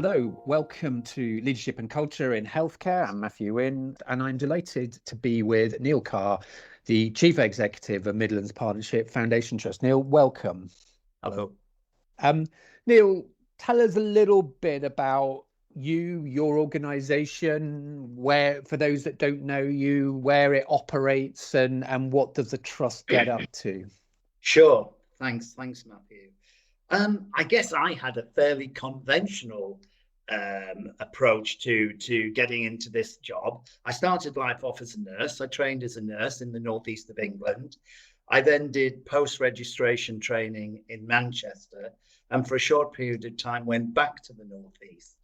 Hello, welcome to Leadership and Culture in Healthcare. I'm Matthew Winn, and I'm delighted to be with Neil Carr, the Chief Executive of Midlands Partnership Foundation Trust. Neil, welcome. Hello. Neil, tell us a little bit about you, your organisation, where, for those that don't know you, where it operates and what does the trust get up to? Sure. Thanks, Matthew. I guess I had a fairly conventional approach to getting into this job. I started life off as a nurse. I trained as a nurse in the northeast of England. I then did post-registration training in Manchester, and for a short period of time went back to the northeast.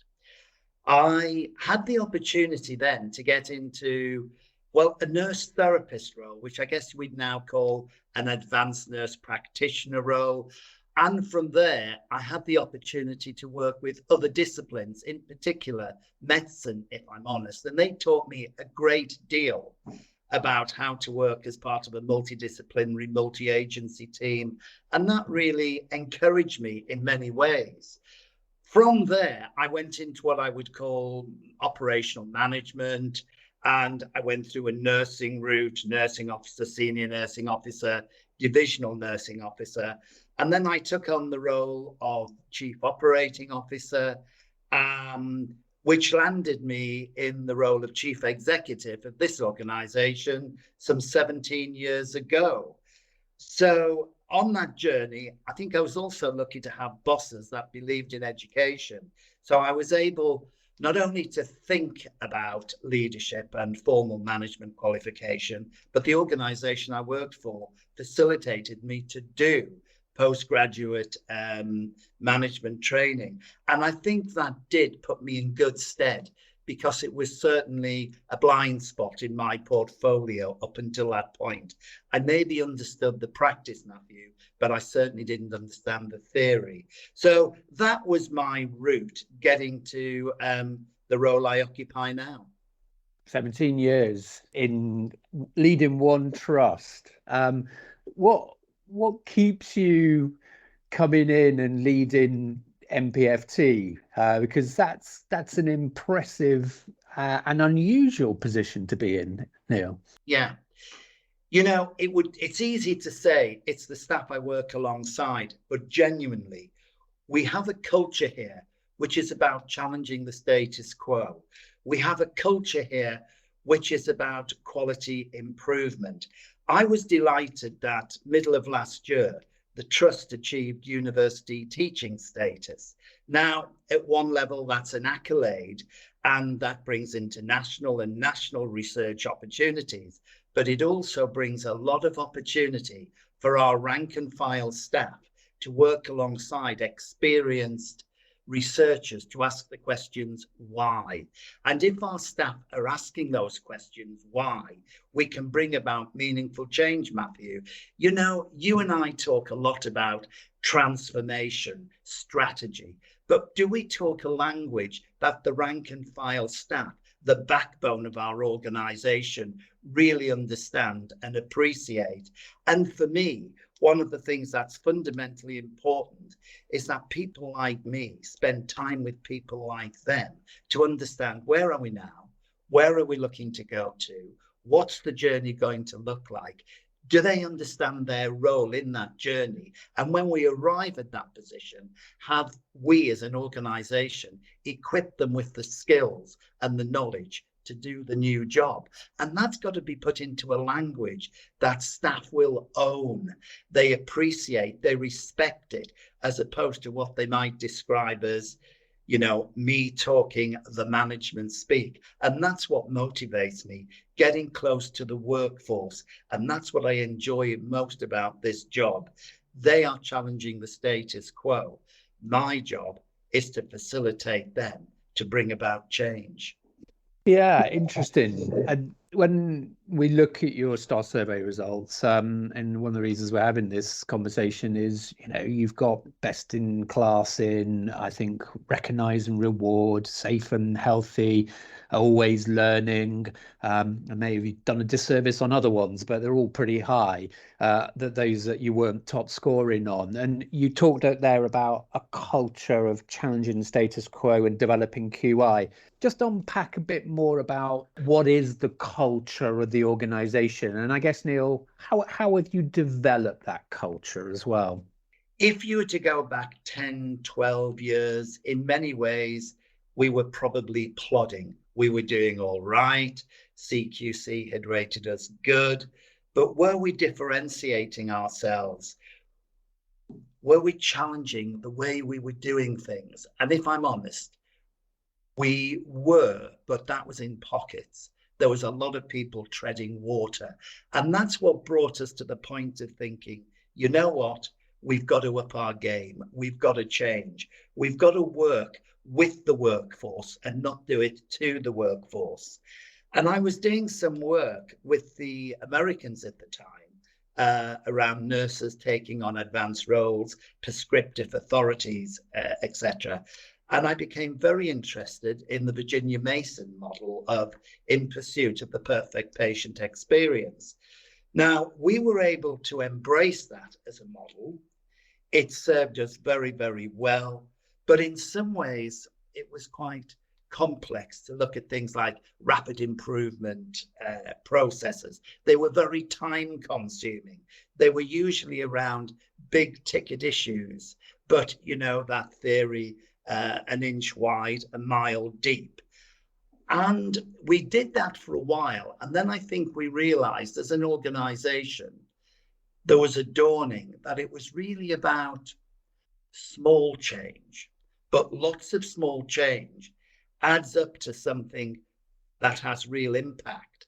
I had the opportunity then to get into, well, a nurse therapist role, which I guess we'd now call an advanced nurse practitioner role. And from there, I had the opportunity to work with other disciplines, in particular medicine, if I'm honest. And they taught me a great deal about how to work as part of a multidisciplinary, multi-agency team. And that really encouraged me in many ways. From there, I went into what I would call operational management, and I went through a nursing route, nursing officer, senior nursing officer, divisional nursing officer. And then I took on the role of chief operating officer, which landed me in the role of chief executive of this organization some 17 years ago. So on that journey, I think I was also lucky to have bosses that believed in education. So I was able not only to think about leadership and formal management qualification, but the organization I worked for facilitated me to do postgraduate management training. And I think that did put me in good stead, because it was certainly a blind spot in my portfolio up until that point. I maybe understood the practice, Matthew, but I certainly didn't understand the theory. So that was my route getting to the role I occupy now. 17 years in leading one trust. What keeps you coming in and leading MPFT? Because that's an impressive and unusual position to be in, Neil. Yeah. You know, it's easy to say it's the staff I work alongside, but genuinely, we have a culture here which is about challenging the status quo. We have a culture here which is about quality improvement. I was delighted that middle of last year, the trust achieved university teaching status. Now, at one level, that's an accolade, and that brings international and national research opportunities. But it also brings a lot of opportunity for our rank and file staff to work alongside experienced researchers to ask the questions why. And if our staff are asking those questions why, we can bring about meaningful change, Matthew. You know, you and I talk a lot about transformation, strategy, but do we talk a language that the rank and file staff, the backbone of our organization, really understand and appreciate? And for me, one of the things that's fundamentally important is that people like me spend time with people like them to understand, where are we now? Where are we looking to go to? What's the journey going to look like? Do they understand their role in that journey? And when we arrive at that position, have we as an organization equipped them with the skills and the knowledge to do the new job? And that's got to be put into a language that staff will own. They appreciate, they respect it, as opposed to what they might describe as, you know, me talking the management speak. And that's what motivates me, getting close to the workforce. And that's what I enjoy most about this job. They are challenging the status quo. My job is to facilitate them to bring about change. Yeah, interesting. And when we look at your star survey results, and one of the reasons we're having this conversation is, you know, you've got best in class in, I think, recognize and reward, safe and healthy always learning. I may have done a disservice on other ones, but they're all pretty high, that those that you weren't top scoring on. And you talked out there about a culture of challenging status quo and developing QI. Just unpack a bit more about what is the culture of the organization. And I guess, Neil, how have you developed that culture as well? If you were to go back 10, 12 years, in many ways, we were probably plodding. We were doing all right. CQC had rated us good. But were we differentiating ourselves? Were we challenging the way we were doing things? And if I'm honest, we were, but that was in pockets. There was a lot of people treading water. And that's what brought us to the point of thinking, you know what? We've got to up our game. We've got to change. We've got to work with the workforce and not do it to the workforce. And I was doing some work with the Americans at the time around nurses taking on advanced roles, prescriptive authorities, etc. And I became very interested in the Virginia Mason model of in pursuit of the perfect patient experience. Now, we were able to embrace that as a model. It served us very, very well. But in some ways, it was quite complex to look at things like rapid improvement processes. They were very time consuming. They were usually around big ticket issues. But, you know, that theory, an inch wide, a mile deep. And we did that for a while. And then I think we realized as an organization, there was a dawning that it was really about small change, but lots of small change adds up to something that has real impact.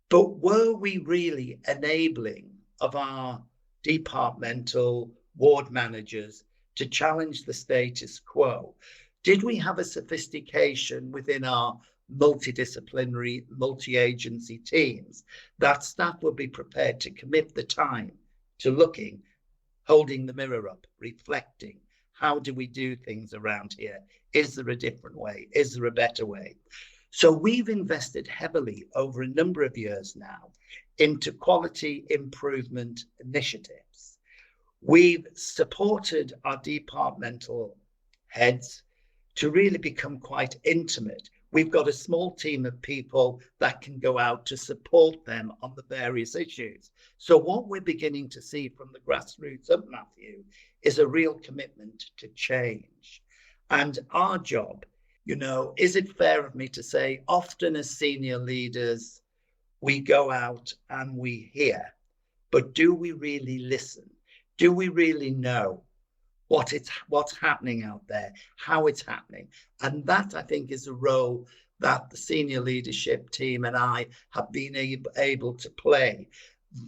But were we really enabling of our departmental ward managers to challenge the status quo? Did we have a sophistication within our multidisciplinary, multi-agency teams that staff would be prepared to commit the time to looking, holding the mirror up, reflecting, how do we do things around here? Is there a different way? Is there a better way? So we've invested heavily over a number of years now into quality improvement initiatives. We've supported our departmental heads to really become quite intimate. We've got a small team of people that can go out to support them on the various issues. So what we're beginning to see from the grassroots up, Matthew, is a real commitment to change. And our job, you know, is it fair of me to say, often as senior leaders, we go out and we hear, but do we really listen? Do we really know what's happening out there, how it's happening? And that, I think, is a role that the senior leadership team and I have been able to play.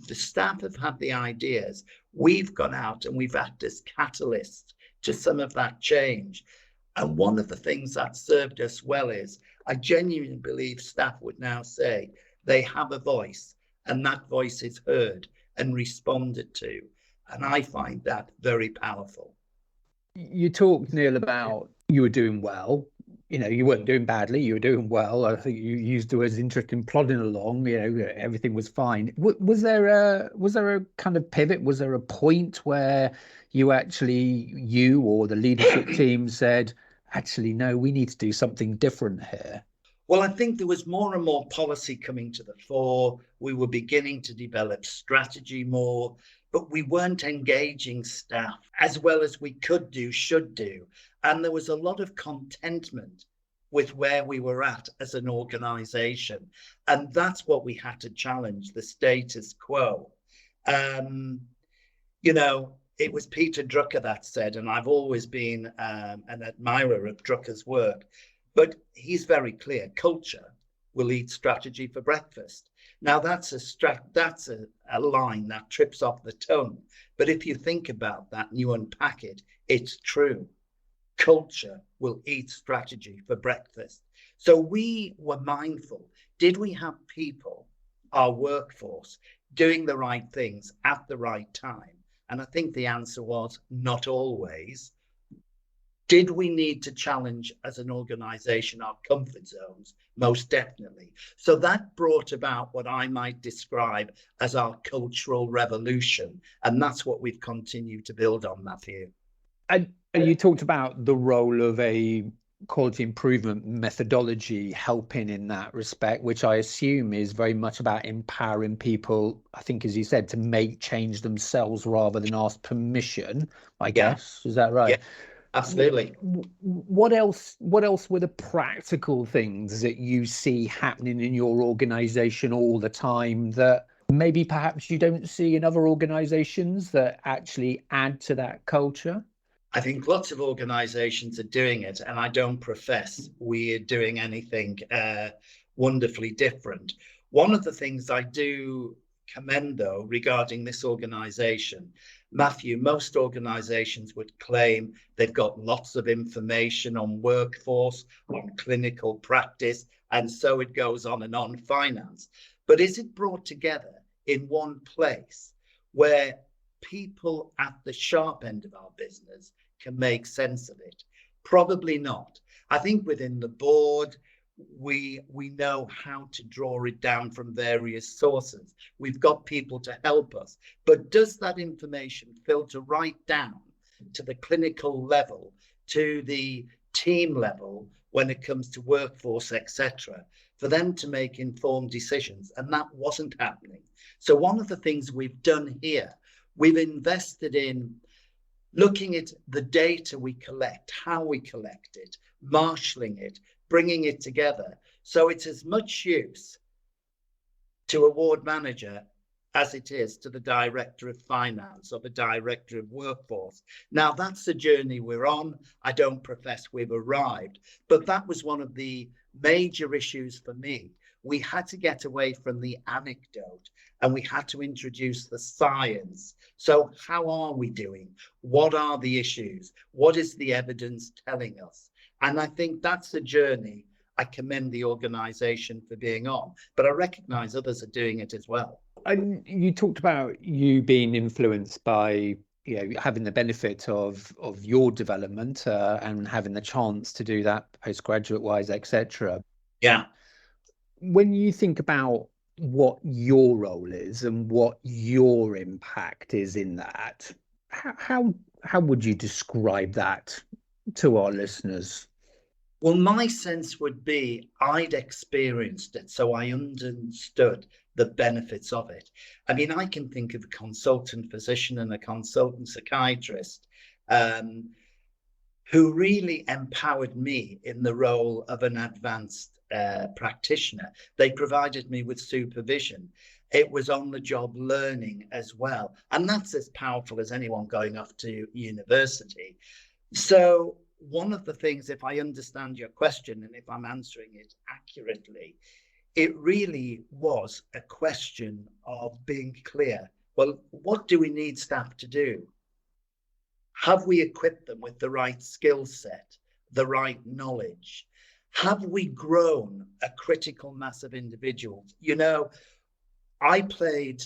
The staff have had the ideas. We've gone out and we've acted as catalysts to some of that change. And one of the things that served us well is I genuinely believe staff would now say they have a voice and that voice is heard and responded to. And I find that very powerful. You talked, Neil, about you were doing well. You know, you weren't doing badly. You were doing well. I think you used the words interesting, plodding along. You know, everything was fine. Was there a kind of pivot? Was there a point where you or the leadership team said, actually, no, we need to do something different here? Well, I think there was more and more policy coming to the fore. We were beginning to develop strategy more, but we weren't engaging staff as well as we should do. And there was a lot of contentment with where we were at as an organization. And that's what we had to challenge, the status quo. You know, it was Peter Drucker that said, and I've always been an admirer of Drucker's work, but he's very clear, culture will eat strategy for breakfast. Now that's a line that trips off the tongue. But if you think about that and you unpack it, it's true. Culture will eat strategy for breakfast. So we were mindful. Did we have people, our workforce, doing the right things at the right time? And I think the answer was not always. Did we need to challenge as an organization our comfort zones? Most definitely. So that brought about what I might describe as our cultural revolution. And that's what we've continued to build on, Matthew. And you talked about the role of a quality improvement methodology helping in that respect, which I assume is very much about empowering people, I think, as you said, to make change themselves rather than ask permission, I guess. Is that right? Yeah, absolutely. What else were the practical things that you see happening in your organization all the time that maybe perhaps you don't see in other organizations that actually add to that culture? I think lots of organizations are doing it, and I don't profess we're doing anything wonderfully different. One of the things I do commend, though, regarding this organization, Matthew, most organizations would claim they've got lots of information on workforce, on clinical practice, and so it goes on and on, finance. But is it brought together in one place where people at the sharp end of our business can make sense of it? Probably not. I think within the board, we know how to draw it down from various sources. We've got people to help us. But does that information filter right down to the clinical level, to the team level when it comes to workforce, etc., for them to make informed decisions? And that wasn't happening. So one of the things we've done here, we've invested in looking at the data we collect, how we collect it, marshalling it, bringing it together. So it's as much use to a ward manager as it is to the director of finance or the director of workforce. Now, that's the journey we're on. I don't profess we've arrived, but that was one of the major issues for me. We had to get away from the anecdote and we had to introduce the science. So how are we doing? What are the issues? What is the evidence telling us? And I think that's the journey I commend the organization for being on, but I recognize others are doing it as well. And you talked about you being influenced by, having the benefit of your development and having the chance to do that postgraduate wise, etc. Yeah. When you think about what your role is and what your impact is in that, how would you describe that to our listeners? Well, my sense would be I'd experienced it, so I understood the benefits of it. I mean, I can think of a consultant physician and a consultant psychiatrist who really empowered me in the role of an advanced practitioner. They provided me with supervision. It was on the job learning as well. And that's as powerful as anyone going off to university. So one of the things, if I understand your question and if I'm answering it accurately, it really was a question of being clear. Well, what do we need staff to do? Have we equipped them with the right skill set, the right knowledge? Have we grown a critical mass of individuals? I played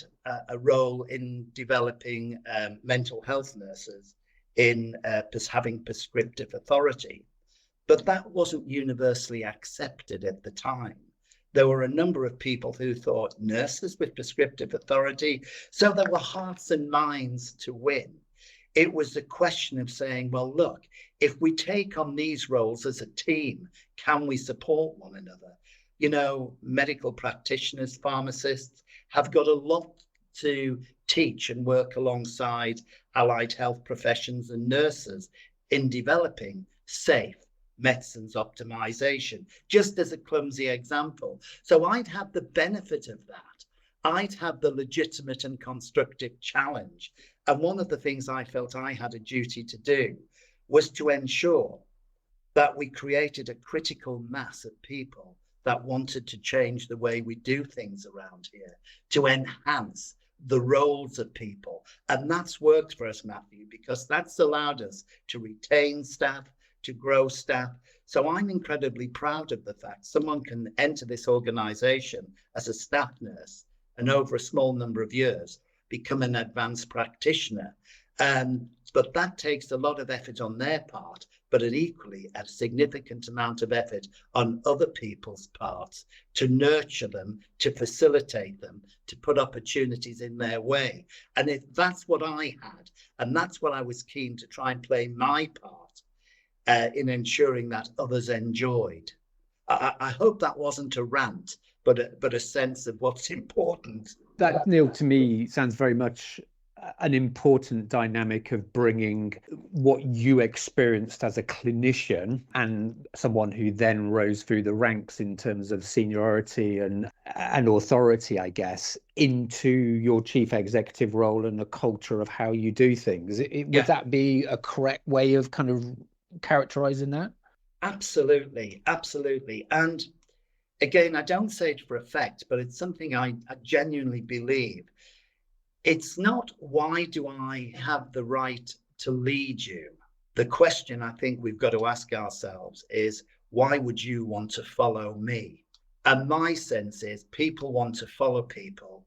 a role in developing mental health nurses in having prescriptive authority, but that wasn't universally accepted at the time. There were a number of people who thought nurses with prescriptive authority, so there were hearts and minds to win. It was a question of saying, well, look, if we take on these roles as a team, can we support one another? Medical practitioners, pharmacists have got a lot to teach and work alongside allied health professions and nurses in developing safe medicines optimization, just as a clumsy example. So I'd have the benefit of that. I'd have the legitimate and constructive challenge. And one of the things I felt I had a duty to do was to ensure that we created a critical mass of people that wanted to change the way we do things around here, to enhance the roles of people. And that's worked for us, Matthew, because that's allowed us to retain staff, to grow staff. So I'm incredibly proud of the fact someone can enter this organization as a staff nurse and over a small number of years become an advanced practitioner. But that takes a lot of effort on their part, but equally a significant amount of effort on other people's parts to nurture them, to facilitate them, to put opportunities in their way. And if that's what I had, and that's what I was keen to try and play my part in ensuring that others enjoyed. I hope that wasn't a rant, but a sense of what's important. That, Neil, to me sounds very much an important dynamic of bringing what you experienced as a clinician and someone who then rose through the ranks in terms of seniority and authority, I guess, into your chief executive role and the culture of how you do things. Would that be a correct way of kind of characterizing that? Absolutely, absolutely. And again, I don't say it for effect, but it's something I genuinely believe. It's not, why do I have the right to lead you? The question I think we've got to ask ourselves is, why would you want to follow me? And my sense is people want to follow people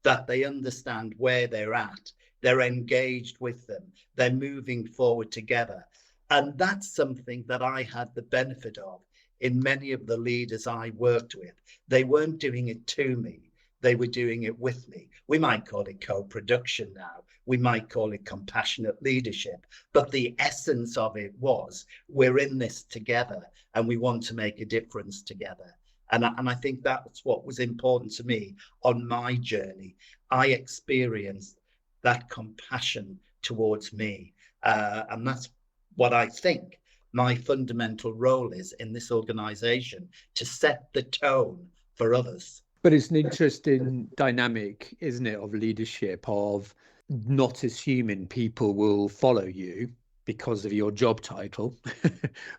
that they understand where they're at, they're engaged with them, they're moving forward together. And that's something that I had the benefit of in many of the leaders I worked with. They weren't doing it to me. They were doing it with me. We might call it co-production now. We might call it compassionate leadership. But the essence of it was, we're in this together and we want to make a difference together. And I think that's what was important to me on my journey. I experienced that compassion towards me. And that's what I think my fundamental role is in this organization, to set the tone for others. But it's an interesting dynamic, isn't it, of leadership, of not assuming people will follow you because of your job title,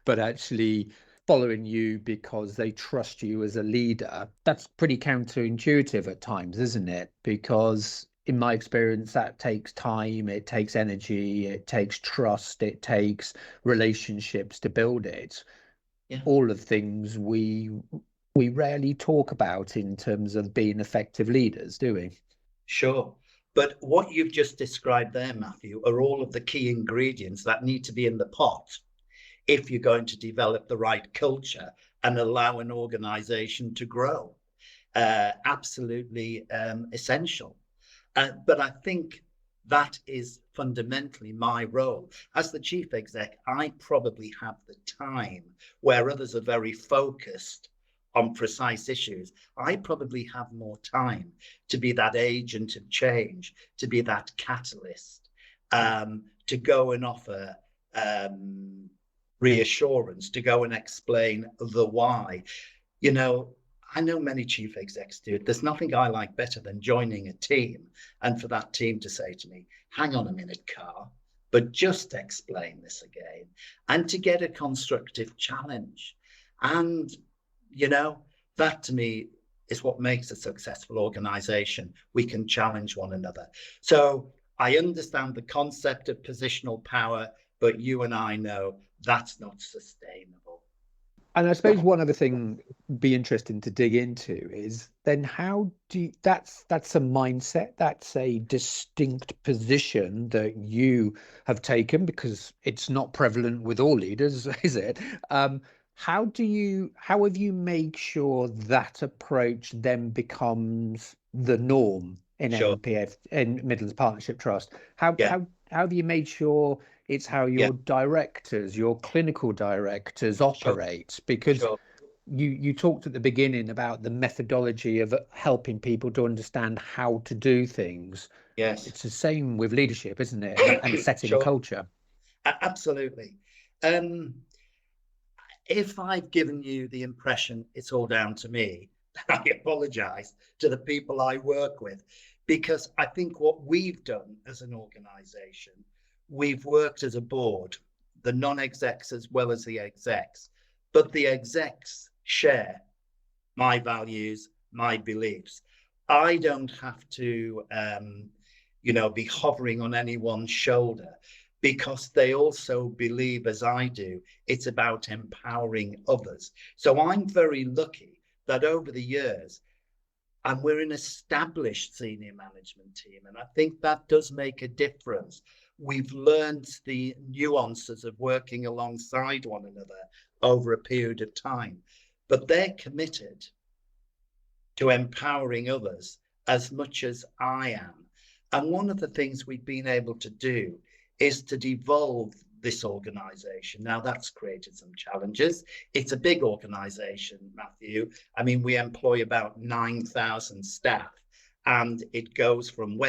but actually following you because they trust you as a leader. That's pretty counterintuitive at times, isn't it? Because in my experience, that takes time, it takes energy, it takes trust, it takes relationships to build it. Yeah. All of things we rarely talk about in terms of being effective leaders, do we? Sure. But what you've just described there, Matthew, are all of the key ingredients that need to be in the pot if you're going to develop the right culture and allow an organization to grow. Absolutely essential. But I think that is fundamentally my role. As the chief exec, I probably have the time where others are very focused on precise issues. I probably have more time to be that agent of change, to be that catalyst, to go and offer reassurance, to go and explain the why. You know, I know many chief execs do it. There's nothing I like better than joining a team and for that team to say to me, hang on a minute, Carr, but just explain this again, and to get a constructive challenge. And you know, that to me is what makes a successful organization. We can challenge one another. So I understand the concept of positional power, but you and I know that's not sustainable. And I suppose one other thing be interesting to dig into is then how do you, that's a mindset, that's a distinct position that you have taken, because it's not prevalent with all leaders, is it? How have you made sure that approach then becomes the norm in Sure. MPF, in Midlands Partnership Trust? How have you made sure it's how your directors, your clinical directors operate? Because you talked at the beginning about the methodology of helping people to understand how to do things. Yes. It's the same with leadership, isn't it? And setting a culture. Absolutely. If I've given you the impression it's all down to me, I apologize to the people I work with, because I think what we've done as an organization, we've worked as a board, the non-execs as well as the execs, but the execs share my values, my beliefs. I don't have to, be hovering on anyone's shoulder, because they also believe, as I do, it's about empowering others. So I'm very lucky that over the years, and we're an established senior management team, and I think that does make a difference. We've learned the nuances of working alongside one another over a period of time, but they're committed to empowering others as much as I am. And one of the things we've been able to do is to devolve this organization. Now, that's created some challenges. It's a big organization, Matthew. I mean, we employ about 9,000 staff, and it goes from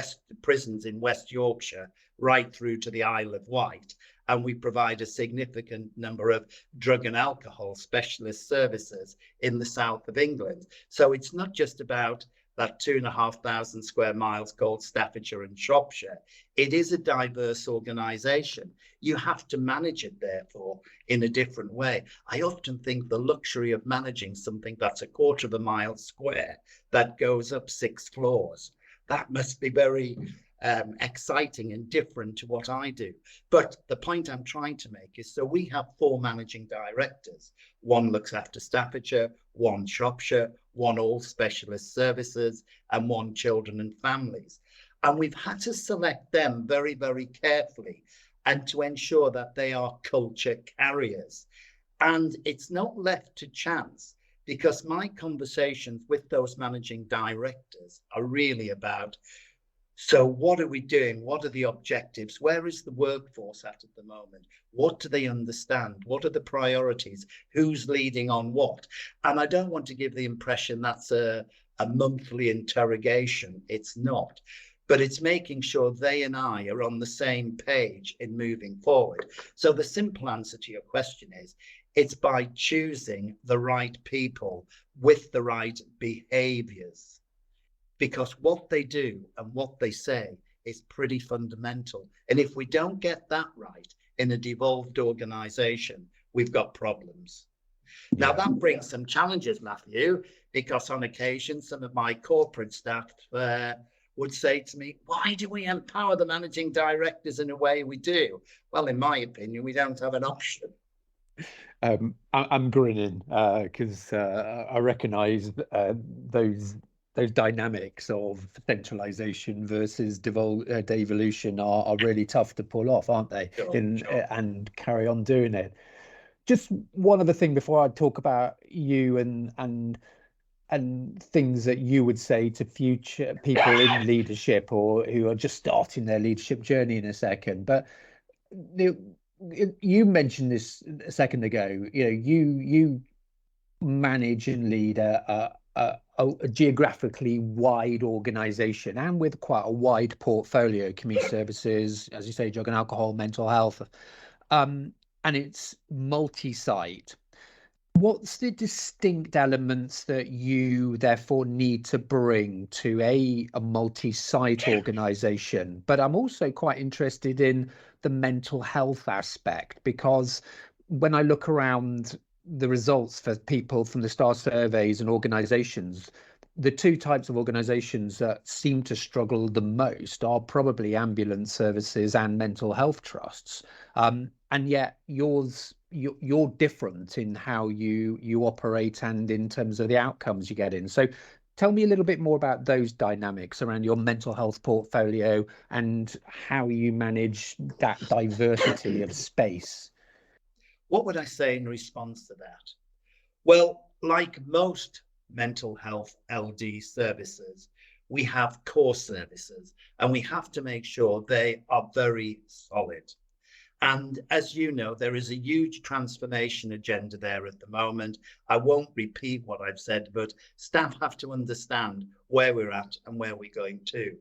prisons in West Yorkshire right through to the Isle of Wight. And we provide a significant number of drug and alcohol specialist services in the south of England. So it's not just about that 2,500 square miles called Staffordshire and Shropshire. It is a diverse organisation. You have to manage it, therefore, in a different way. I often think the luxury of managing something that's a quarter of a mile square that goes up 6 floors, that must be very exciting and different to what I do. But the point I'm trying to make is, so we have 4 managing directors. One looks after Staffordshire, one Shropshire, one all specialist services, and one children and families. And we've had to select them very, very carefully and to ensure that they are culture carriers. And it's not left to chance, because my conversations with those managing directors are really about, so what are we doing? What are the objectives? Where is the workforce at the moment? What do they understand? What are the priorities? Who's leading on what? And I don't want to give the impression that's a monthly interrogation. It's not. But it's making sure they and I are on the same page in moving forward. So the simple answer to your question is, it's by choosing the right people with the right behaviours. Because what they do and what they say is pretty fundamental. And if we don't get that right in a devolved organisation, we've got problems. Now, that brings some challenges, Matthew, because on occasion, some of my corporate staff would say to me, why do we empower the managing directors in a way we do? Well, in my opinion, we don't have an option. I'm grinning because I recognise those dynamics of centralisation versus devolution are really tough to pull off, aren't they? Sure. And carry on doing it. Just one other thing before I talk about you and things that you would say to future people in leadership or who are just starting their leadership journey in a second. But you mentioned this a second ago. You manage and lead a geographically wide organization, and with quite a wide portfolio: community services, as you say, drug and alcohol, mental health, and it's multi-site. What's the distinct elements that you therefore need to bring to a multi-site organization? But I'm also quite interested in the mental health aspect, because when I look around the results for people from the STAR surveys and organizations, the 2 types of organizations that seem to struggle the most are probably ambulance services and mental health trusts. And yet you're different in how you operate and in terms of the outcomes you get in. So tell me a little bit more about those dynamics around your mental health portfolio and how you manage that diversity of space. What would I say in response to that? Well, like most mental health LD services, we have core services, and we have to make sure they are very solid. And as you know, there is a huge transformation agenda there at the moment. I won't repeat what I've said, but staff have to understand where we're at and where we're going to.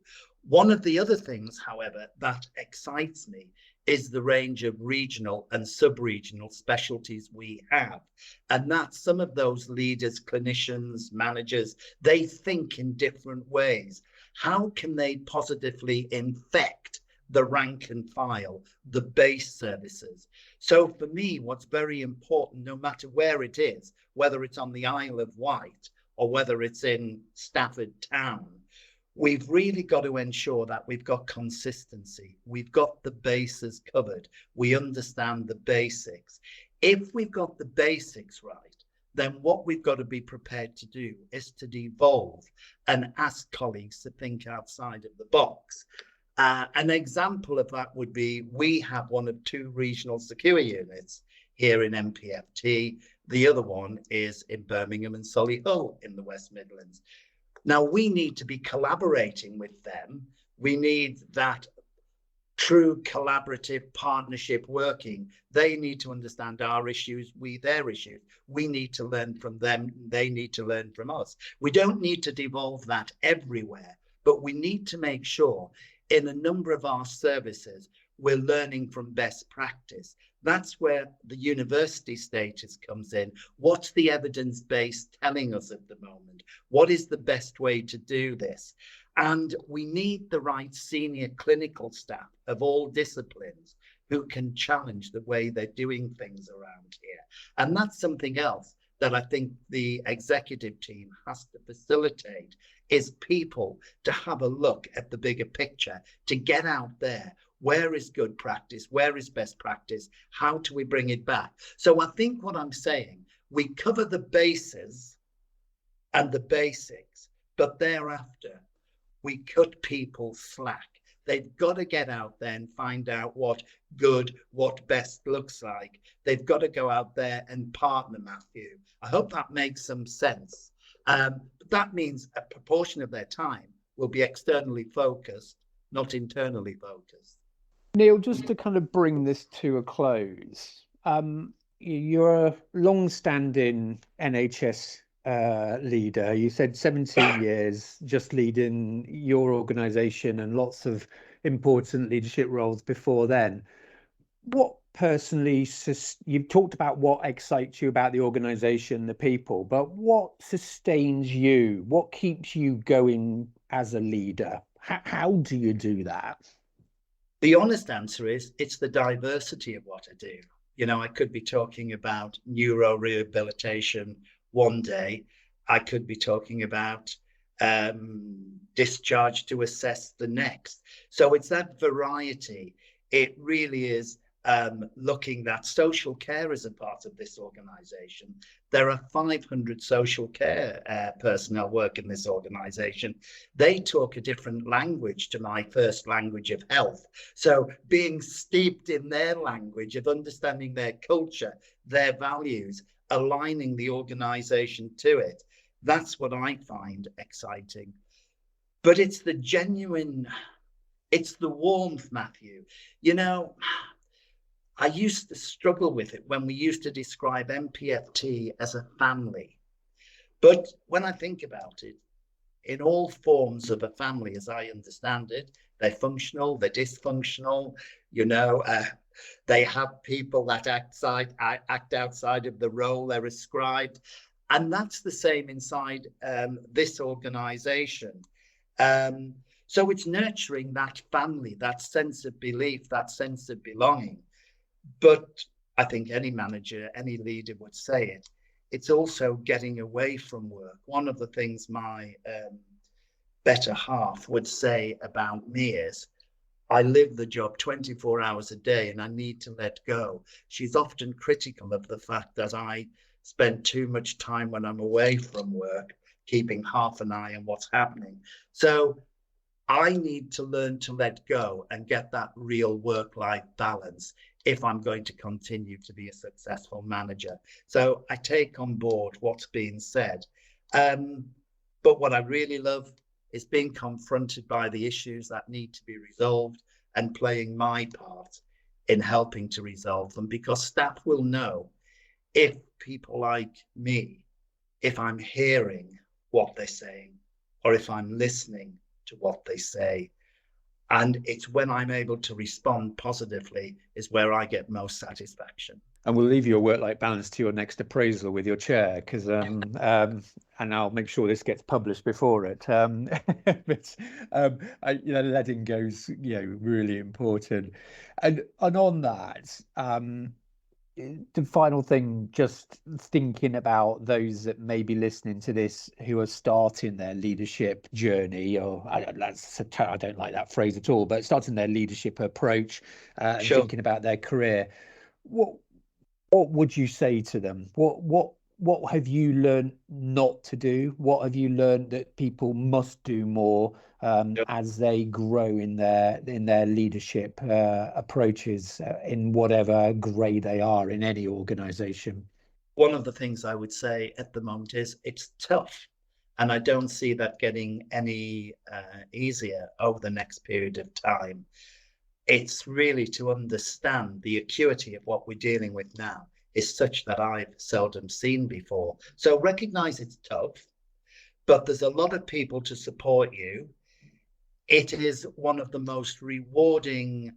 One of the other things, however, that excites me is the range of regional and sub-regional specialties we have. And that some of those leaders, clinicians, managers, they think in different ways. How can they positively infect the rank and file, the base services? So for me, what's very important, no matter where it is, whether it's on the Isle of Wight or whether it's in Stafford Town, we've really got to ensure that we've got consistency. We've got the bases covered. We understand the basics. If we've got the basics right, then what we've got to be prepared to do is to devolve and ask colleagues to think outside of the box. An example of that would be we have one of two regional secure units here in MPFT. The other one is in Birmingham and Solihull in the West Midlands. Now, we need to be collaborating with them. We need that true collaborative partnership working. They need to understand our issues, we their issues. We need to learn from them, they need to learn from us. We don't need to devolve that everywhere, but we need to make sure in a number of our services we're learning from best practice. That's where the university status comes in. What's the evidence base telling us at the moment? What is the best way to do this? And we need the right senior clinical staff of all disciplines who can challenge the way they're doing things around here. And that's something else that I think the executive team has to facilitate, is people to have a look at the bigger picture, to get out there. Where is good practice? Where is best practice? How do we bring it back? So I think what I'm saying, we cover the bases and the basics, but thereafter, we cut people slack. They've got to get out there and find out what good, what best looks like. They've got to go out there and partner, Matthew. I hope that makes some sense. That means a proportion of their time will be externally focused, not internally focused. Neil, just to kind of bring this to a close, you're a long-standing NHS leader. You said 17 years just leading your organization and lots of important leadership roles before then. What personally, you've talked about what excites you about the organization, the people, but what sustains you? What keeps you going as a leader? How do you do that? The honest answer is it's the diversity of what I do. You know, I could be talking about neurorehabilitation one day. I could be talking about discharge to assess the next. So it's that variety. It really is looking at social care as a part of this organization. There are 500 social care personnel work in this organization. They talk a different language to my first language of health. So being steeped in their language, of understanding their culture, their values, aligning the organization to it, that's what I find exciting. But it's the genuine, it's the warmth, Matthew. You know, I used to struggle with it when we used to describe MPFT as a family. But when I think about it, in all forms of a family, as I understand it, they're functional, they're dysfunctional, you know, they have people that act outside of the role they're ascribed. And that's the same inside this organization. So it's nurturing that family, that sense of belief, that sense of belonging. But I think any manager, any leader would say it. It's also getting away from work. One of the things my better half would say about me is, I live the job 24 hours a day and I need to let go. She's often critical of the fact that I spend too much time when I'm away from work, keeping half an eye on what's happening. So I need to learn to let go and get that real work-life balance if I'm going to continue to be a successful manager. So I take on board what's being said. But what I really love is being confronted by the issues that need to be resolved and playing my part in helping to resolve them, because staff will know if people like me, if I'm hearing what they're saying or if I'm listening to what they say. And it's when I'm able to respond positively is where I get most satisfaction. And we'll leave your work-life balance to your next appraisal with your chair, because and I'll make sure this gets published before it. But you know, letting go is, you know, really important. And on that, the final thing, just thinking about those that may be listening to this who are starting their leadership journey, or I don't like that phrase at all, but starting their leadership approach and Sure. thinking about their career. What would you say to them? What have you learned not to do? What have you learned that people must do more? as they grow in their leadership approaches in whatever grade they are in any organization? One of the things I would say at the moment is it's tough. And I don't see that getting any easier over the next period of time. It's really to understand the acuity of what we're dealing with now is such that I've seldom seen before. So recognize it's tough, but there's a lot of people to support you. It is one of the most rewarding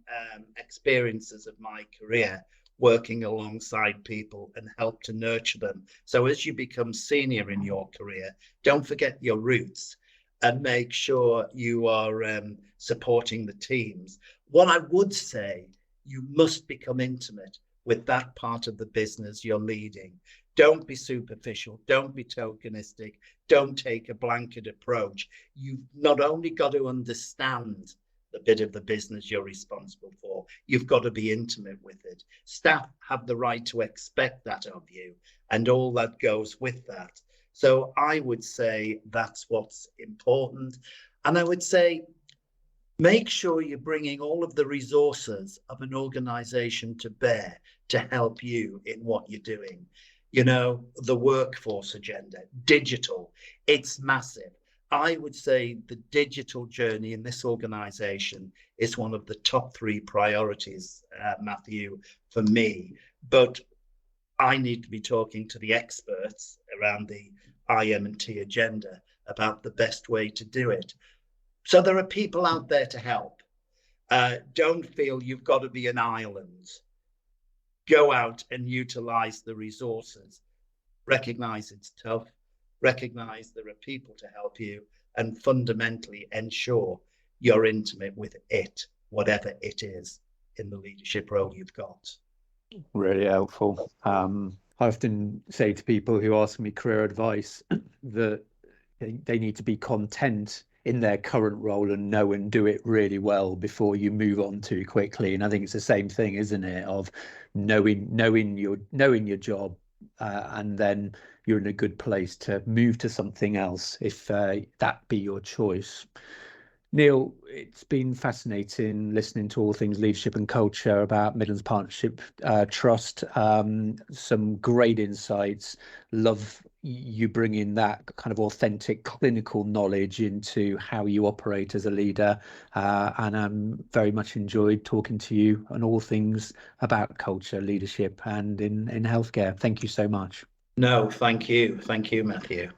experiences of my career, working alongside people and help to nurture them. So as you become senior in your career, don't forget your roots and make sure you are supporting the teams. What I would say, you must become intimate with that part of the business you're leading. Don't be superficial. Don't be tokenistic. Don't take a blanket approach. You've not only got to understand the bit of the business you're responsible for, you've got to be intimate with it. Staff have the right to expect that of you and all that goes with that. So I would say that's what's important. And I would say, make sure you're bringing all of the resources of an organization to bear to help you in what you're doing. You know, the workforce agenda, digital, it's massive. I would say the digital journey in this organization is one of the top 3 priorities, Matthew, for me. But I need to be talking to the experts around the IM&T agenda about the best way to do it. So there are people out there to help. Don't feel you've got to be an island. Go out and utilize the resources. Recognize it's tough. Recognize there are people to help you, and fundamentally ensure you're intimate with it, whatever it is in the leadership role you've got. Really helpful. I often say to people who ask me career advice that they need to be content in their current role and know and do it really well before you move on too quickly. And I think it's the same thing, isn't it? Of knowing your job, and then you're in a good place to move to something else if that be your choice. Neil, it's been fascinating listening to all things leadership and culture about Midlands Partnership Trust. Some great insights. Love you bringing that kind of authentic clinical knowledge into how you operate as a leader. And I'm very much enjoyed talking to you on all things about culture, leadership, and in healthcare. Thank you so much. No, thank you. Thank you, Matthew.